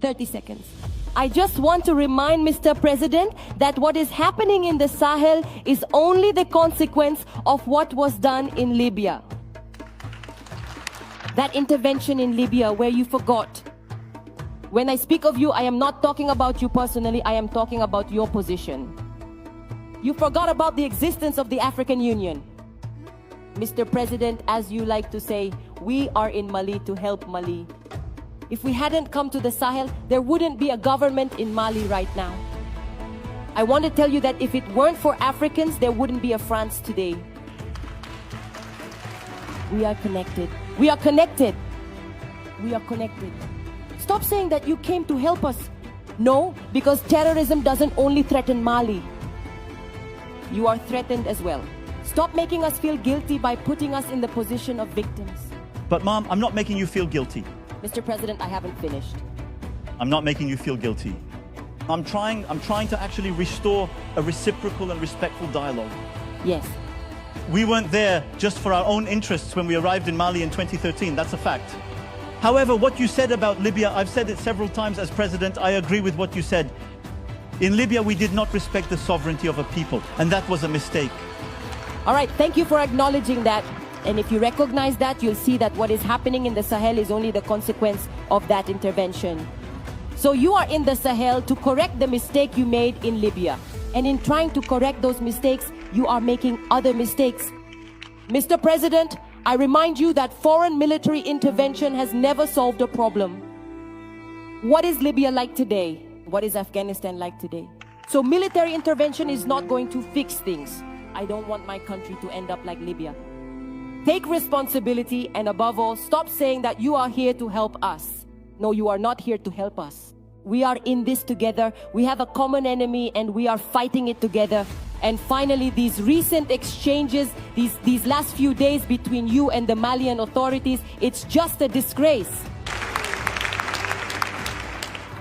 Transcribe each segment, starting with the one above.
30 seconds. I just want to remind Mr. President that what is happening in the Sahel is only the consequence of what was done in Libya. That intervention in Libya where you forgot. When I speak of you, I am not talking about you personally, I am talking about your position. You forgot about the existence of the African Union. Mr. President, as you like to say, we are in Mali to help Mali. If we hadn't come to the Sahel, there wouldn't be a government in Mali right now. I want to tell you that if it weren't for Africans, there wouldn't be a France today. We are connected. We are connected. We are connected. Stop saying that you came to help us. No, because terrorism doesn't only threaten Mali. You are threatened as well. Stop making us feel guilty by putting us in the position of victims. But Mom, I'm not making you feel guilty. Mr. President, I haven't finished. I'm not making you feel guilty. I'm trying to actually restore a reciprocal and respectful dialogue. Yes. We weren't there just for our own interests when we arrived in Mali in 2013. That's a fact. However, what you said about Libya, I've said it several times as president, I agree with what you said. In Libya, we did not respect the sovereignty of a people, and that was a mistake. All right, thank you for acknowledging that. And if you recognize that, you'll see that what is happening in the Sahel is only the consequence of that intervention. So you are in the Sahel to correct the mistake you made in Libya. And in trying to correct those mistakes, you are making other mistakes. Mr. President, I remind you that foreign military intervention has never solved a problem. What is Libya like today? What is Afghanistan like today? So military intervention is not going to fix things. I don't want my country to end up like Libya. Take responsibility, and above all, stop saying that you are here to help us. No, you are not here to help us. We are in this together. We have a common enemy and we are fighting it together. And finally, these recent exchanges, these last few days between you and the Malian authorities, it's just a disgrace.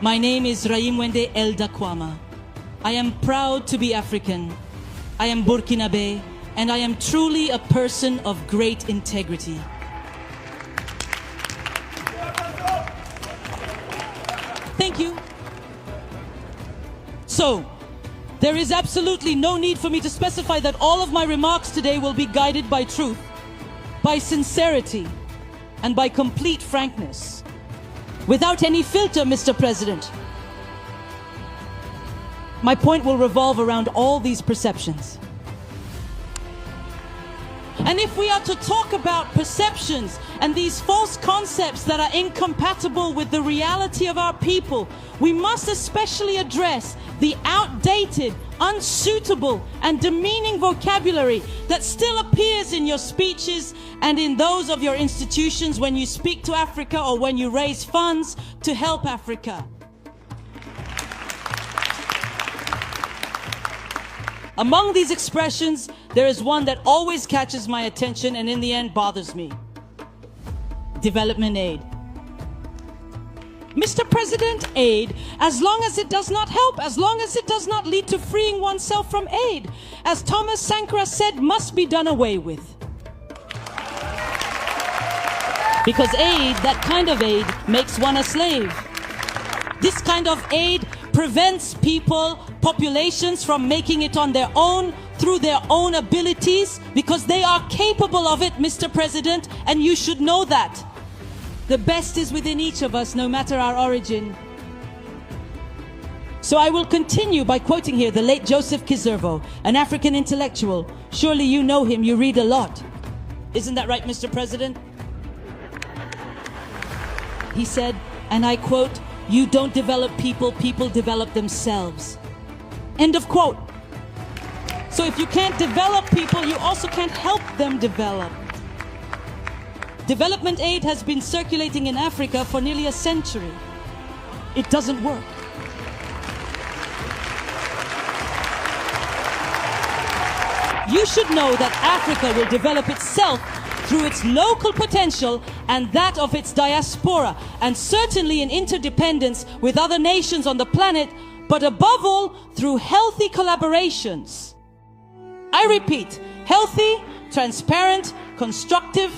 My name is Raimwende Elda Kwama. I am proud to be African. I am Burkinabe, and I am truly a person of great integrity. Thank you. So, there is absolutely no need for me to specify that all of my remarks today will be guided by truth, by sincerity, and by complete frankness. Without any filter, Mr. President. My point will revolve around all these perceptions. And if we are to talk about perceptions and these false concepts that are incompatible with the reality of our people, we must especially address the outdated, unsuitable, and demeaning vocabulary that still appears in your speeches and in those of your institutions when you speak to Africa or when you raise funds to help Africa. Among these expressions, there is one that always catches my attention and in the end bothers me. Development aid. Mr. President, aid, as long as it does not help, as long as it does not lead to freeing oneself from aid, as Thomas Sankara said, must be done away with. Because aid, that kind of aid, makes one a slave. This kind of aid prevents people, populations from making it on their own through their own abilities because they are capable of it, Mr. President, and you should know that. The best is within each of us, no matter our origin. So I will continue by quoting here the late Joseph Kizervo, an African intellectual. Surely you know him, you read a lot. Isn't that right, Mr. President? He said, and I quote, "You don't develop people, people develop themselves." End of quote. So if you can't develop people, you also can't help them develop. Development aid has been circulating in Africa for nearly a century. It doesn't work. You should know that Africa will develop itself through its local potential and that of its diaspora, and certainly in interdependence with other nations on the planet, but above all, through healthy collaborations. I repeat, healthy, transparent, constructive.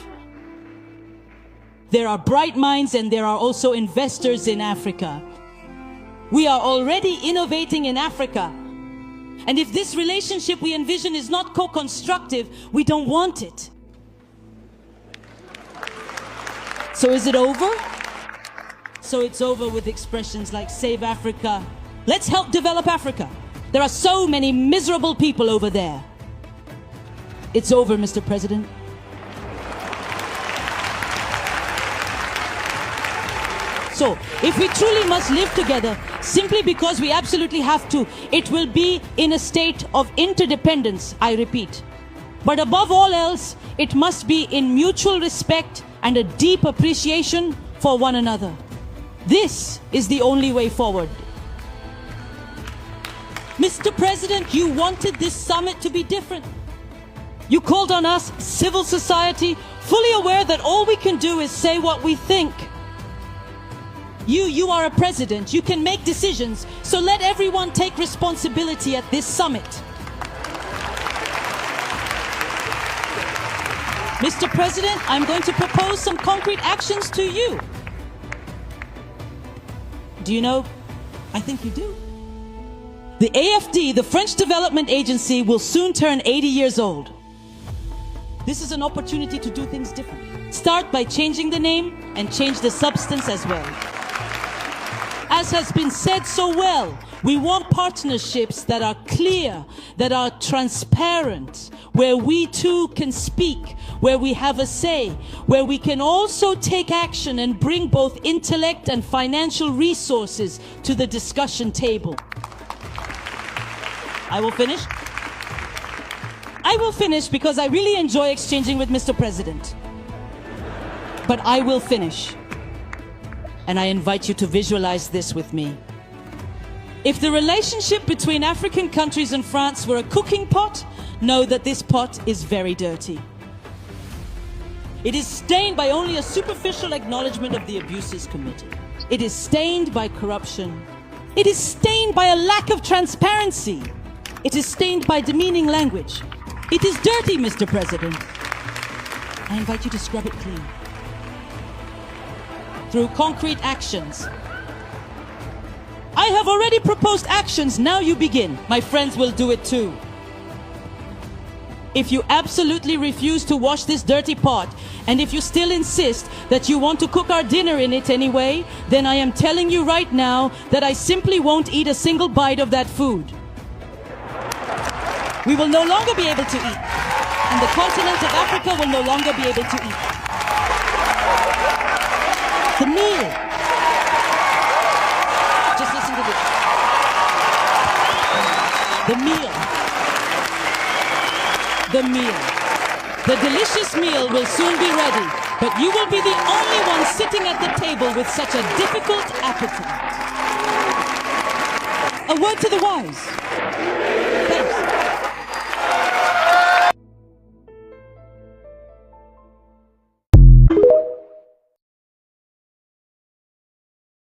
There are bright minds and there are also investors in Africa. We are already innovating in Africa. And if this relationship we envision is not co-constructive, we don't want it. So is it over? So it's over with expressions like Save Africa. Let's help develop Africa. There are so many miserable people over there. It's over, Mr. President. So, if we truly must live together, simply because we absolutely have to, it will be in a state of interdependence, I repeat. But above all else, it must be in mutual respect and a deep appreciation for one another. This is the only way forward. Mr. President, you wanted this summit to be different. You called on us, civil society, fully aware that all we can do is say what we think. You are a president. You can make decisions. So let everyone take responsibility at this summit. Mr. President, I'm going to propose some concrete actions to you. Do you know? I think you do. The AFD, the French Development Agency, will soon turn 80 years old. This is an opportunity to do things differently. Start by changing the name and change the substance as well. As has been said so well, we want partnerships that are clear, that are transparent, where we too can speak, where we have a say, where we can also take action and bring both intellect and financial resources to the discussion table. I will finish. I will finish because I really enjoy exchanging with Mr. President. But I will finish. And I invite you to visualize this with me. If the relationship between African countries and France were a cooking pot, know that this pot is very dirty. It is stained by only a superficial acknowledgement of the abuses committed. It is stained by corruption. It is stained by a lack of transparency. It is stained by demeaning language. It is dirty, Mr. President. I invite you to scrub it clean. Through concrete actions. I have already proposed actions, now you begin. My friends will do it too. If you absolutely refuse to wash this dirty pot, and if you still insist that you want to cook our dinner in it anyway, then I am telling you right now that I simply won't eat a single bite of that food. We will no longer be able to eat, and the continent of Africa will no longer be able to eat. The meal. Just listen to this. The meal. The meal. The delicious meal will soon be ready, but you will be the only one sitting at the table with such a difficult appetite. A word to the wise.